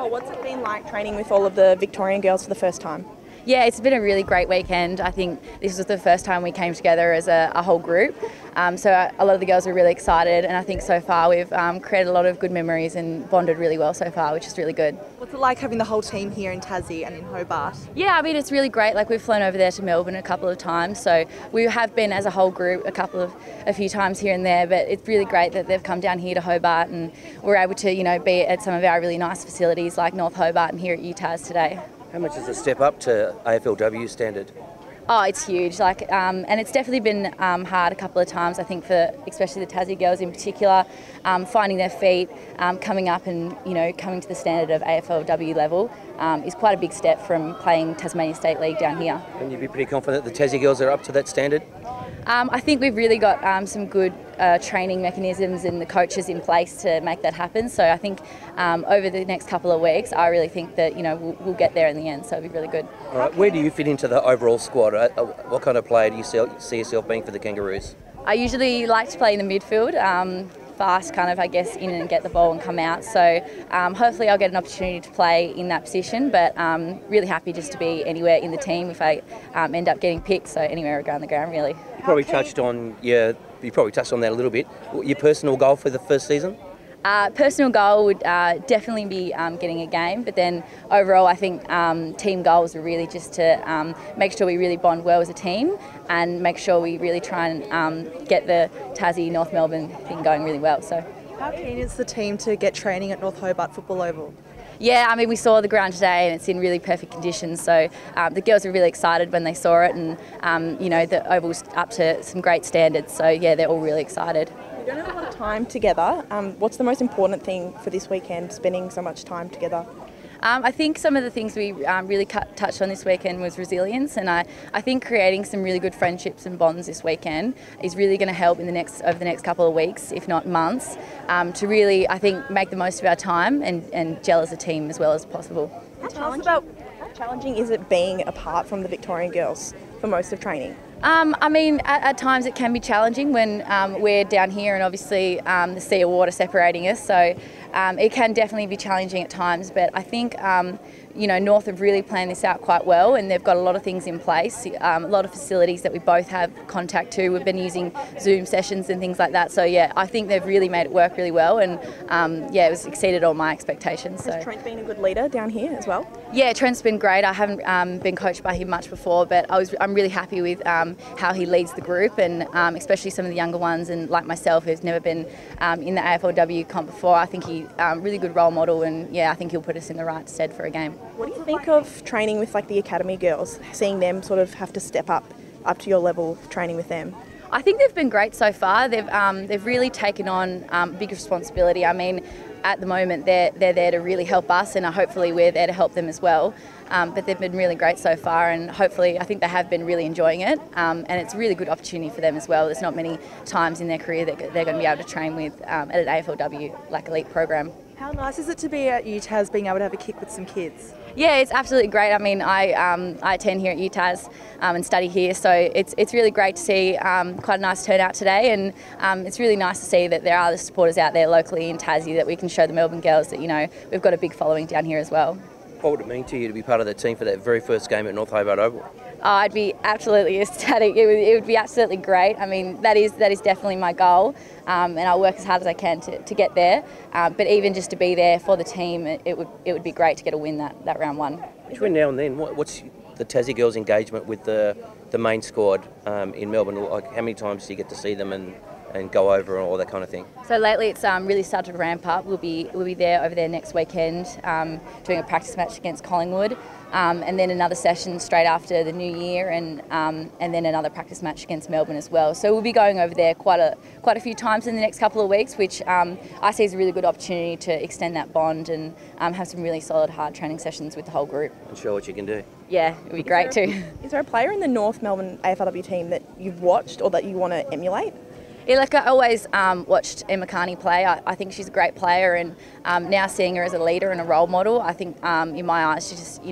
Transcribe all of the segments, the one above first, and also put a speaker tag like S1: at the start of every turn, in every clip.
S1: Nicole, what's it been like training with all of the Victorian girls for the first time?
S2: Yeah, it's been a really great weekend. I think this was the first time we came together as a whole group. So a lot of the girls are really excited, and I think so far we've created a lot of good memories and bonded really well so far, which is really good.
S1: What's it like having the whole team here in Tassie and in Hobart?
S2: Yeah, I mean, it's really great. Like, we've flown over there to Melbourne a couple of times, so we have been as a whole group a few times here and there, but it's really great that they've come down here to Hobart and we're able to, be at some of our really nice facilities like North Hobart and here at UTAS today.
S3: How much is a step up to AFLW standard?
S2: Oh, it's huge. And it's definitely been hard a couple of times, I think, for especially the Tassie girls in particular, finding their feet, coming up and, coming to the standard of AFLW level is quite a big step from playing Tasmania State League down here.
S3: Can you be pretty confident the Tassie girls are up to that standard?
S2: I think we've really got some good training mechanisms and the coaches in place to make that happen. So I think over the next couple of weeks, I really think that we'll get there in the end. So it'll be really good.
S3: All right, where do you fit into the overall squad? What kind of player do you see yourself being for the Kangaroos?
S2: I usually like to play in the midfield. Fast kind of, I guess, in and get the ball and come out. So hopefully I'll get an opportunity to play in that position, but really happy just to be anywhere in the team if I end up getting picked, so anywhere around the ground really.
S3: You probably touched on that a little bit. Your personal goal for the first season?
S2: Personal goal would definitely be getting a game, but then overall I think team goals are really just to make sure we really bond well as a team and make sure we really try and get the Tassie North Melbourne thing going really well. So,
S1: how keen is the team to get training at North Hobart Football Oval?
S2: Yeah, I mean, we saw the ground today and it's in really perfect conditions, so the girls were really excited when they saw it, and the oval's up to some great standards, so yeah, they're all really excited.
S1: You don't have a lot of time together. What's the most important thing for this weekend, spending so much time together?
S2: I think some of the things we really touched on this weekend was resilience, and I think creating some really good friendships and bonds this weekend is really going to help over the next couple of weeks, if not months, to really, I think, make the most of our time and gel as a team as well as possible.
S1: How challenging is it being apart from the Victorian girls for most of training?
S2: I mean, at times it can be challenging when we're down here and obviously the sea or water separating us, so it can definitely be challenging at times, but I think North have really planned this out quite well, and they've got a lot of things in place, a lot of facilities that we both have contact to. We've been using Zoom sessions and things like that, so yeah, I think they've really made it work really well, and it was exceeded all my expectations.
S1: Has Trent been a good leader down here as well? Yeah,
S2: Trent's been great. I haven't been coached by him much before, but I'm really happy with how he leads the group, and especially some of the younger ones, and like myself, who's never been in the AFLW comp before. I think he's really good role model, and yeah, I think he'll put us in the right stead for a game.
S1: What do you think of training with the academy girls, seeing them sort of have to step up to your level, training with them?
S2: I think they've been great so far. They've really taken on big responsibility. I mean, at the moment they're there to really help us, and hopefully we're there to help them as well. But they've been really great so far, and hopefully I think they have been really enjoying it, and it's a really good opportunity for them as well. There's not many times in their career that they're going to be able to train with at an AFLW elite program.
S1: How nice is it to be at UTAS, being able to have a kick with some kids?
S2: Yeah, it's absolutely great. I mean, I attend here at UTAS and study here, so it's really great to see quite a nice turnout today, and it's really nice to see that there are other supporters out there locally in Tassie that we can show the Melbourne girls that we've got a big following down here as well.
S3: What would it mean to you to be part of the team for that very first game at North Hobart Oval?
S2: Oh, I'd be absolutely ecstatic. It would be absolutely great. I mean, that is definitely my goal, and I'll work as hard as I can to get there. But even just to be there for the team, it would be great to get a win that round one.
S3: Between now and then, what's the Tassie girls' engagement with the main squad in Melbourne? Like, how many times do you get to see them and go over and all that kind of thing?
S2: So lately it's really started to ramp up. We'll be over there next weekend doing a practice match against Collingwood, and then another session straight after the New Year, and then another practice match against Melbourne as well. So we'll be going over there quite a few times in the next couple of weeks, which I see as a really good opportunity to extend that bond and have some really solid hard training sessions with the whole group.
S3: And show what you can do.
S2: Yeah, it'd be great too.
S1: Is there a player in the North Melbourne AFLW team that you've watched or that you want to emulate?
S2: Yeah, I always watched Emma Carney play. I think she's a great player, and now seeing her as a leader and a role model, I think in my eyes she's just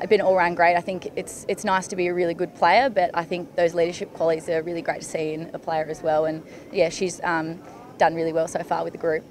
S2: been all round great. I think it's nice to be a really good player, but I think those leadership qualities are really great to see in a player as well. And yeah, she's done really well so far with the group.